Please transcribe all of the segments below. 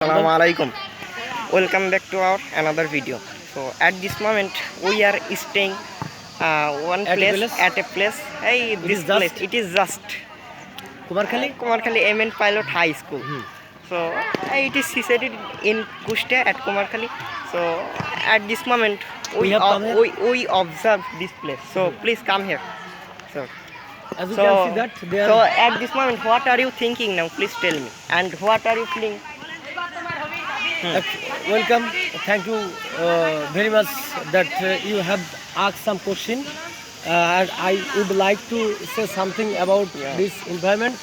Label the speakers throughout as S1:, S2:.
S1: Assalamu alaikum. Welcome back to our another video. So at this moment we are staying one place at a place. Hey, this place it is just Kumarkhali MN Pilot High School. So it is situated in Kuste at Kumarkhali. So at this moment we observe this place. So please come here. So
S2: as you can see that they
S1: so
S2: are
S1: at this moment what are you thinking now? Please tell me. And what are you feeling?
S2: welcome. Thank you very much that you have asked some question, and I would like to say something about this environment.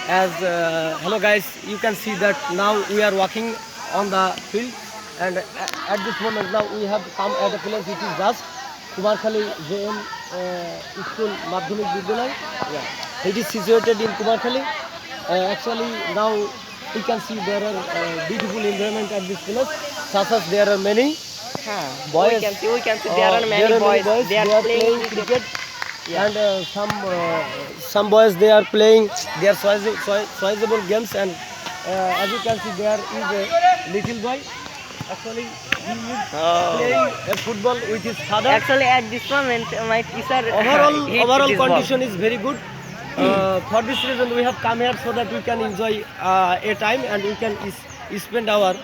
S2: As hello guys, you can see that now we are walking on the field, and at this moment now we have come at a place which is just Kumarkhali JM School Madhyamik Vidyalay. It is situated in Kumarkhali. Actually now you can see there are beautiful environment at this place, such as there are many boys.
S1: We can see there are many boys. They are playing cricket.
S2: And some boys they are playing their sizable games, and as you can see there is a little boy. Actually he is playing a football with his father.
S1: Actually at this moment my teacher
S2: Overall condition is very good. For this reason we have come here so that we can enjoy a time and we can spend our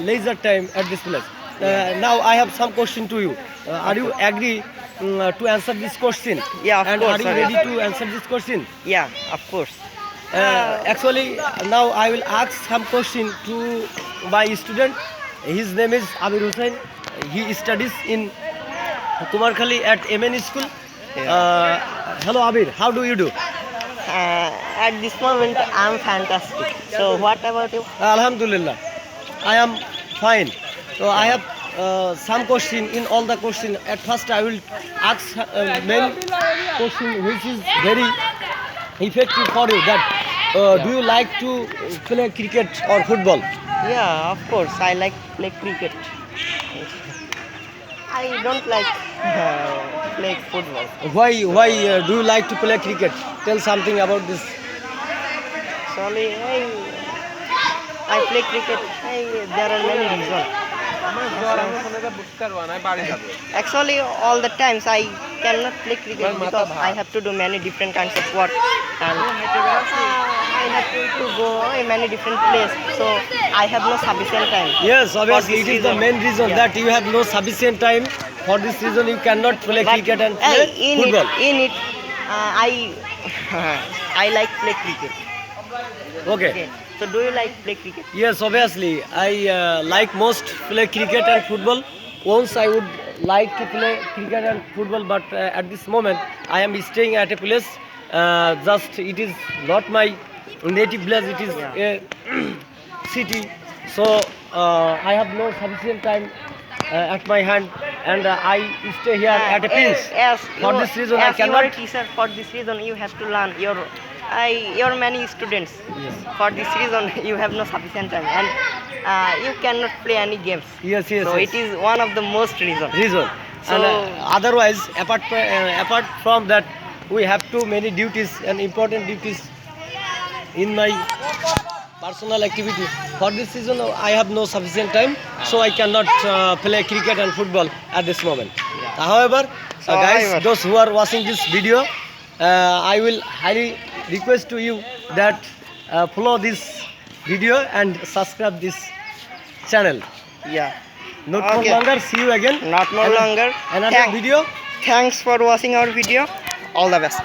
S2: leisure time at this place. Now I have some question to you. Are you agree to answer this question?
S1: Yeah, of
S2: and
S1: course.
S2: are you ready to answer this question?
S1: Yeah, of course.
S2: Actually now I will ask some question to my student. His name is Abir Hussain. He studies in Kumarkhali at MN School. Hello Abir, how do you do?
S1: At this moment I am fantastic. So what about you?
S2: Alhamdulillah, I am fine. So I have some question. In all the question, at first I will ask main question which is very effective for you. That do you like to play cricket or football?
S1: Yeah, of course. I like to play cricket. I don't like play football.
S2: Why do you like to play cricket? Tell something about this.
S1: Sorry, I play cricket. There are many reasons. Actually, all the times I cannot play cricket because I have to do many different kinds of work, and I have to go in many different places. So I have no sufficient time.
S2: Yes, obviously it is the main reason
S1: Yeah.
S2: that you have no sufficient time. For this reason, you cannot play
S1: But,
S2: cricket and play football.
S1: In it, I like play cricket.
S2: Okay.
S1: So do you like play cricket?
S2: Yes, obviously I like most play cricket and football. Once I would like to play cricket and football, but at this moment I am staying at a place. Just it is not my native place. It is a city. So I have no sufficient time at my hand, and I stay here at a place.
S1: Yes,
S2: For this reason, I
S1: as you are a
S2: cannot.
S1: teacher, for this reason you have to learn your many students.
S2: Yes.
S1: For this reason you have no sufficient time, and you cannot play any games.
S2: Yes, yes.
S1: So
S2: yes.
S1: it is one of the most reasons.
S2: Reason.
S1: So-
S2: And otherwise, apart from that, we have too many duties and important duties in my personal activity. For this reason, I have no sufficient time, so I cannot play cricket and football at this moment. However, guys,
S1: However.
S2: those who are watching this video, I will highly request to you that follow this video and subscribe this channel.
S1: Yeah.
S2: Not
S1: Okay.
S2: more longer. See you again.
S1: Not more longer.
S2: Another video.
S1: Thanks for watching our video. All the best.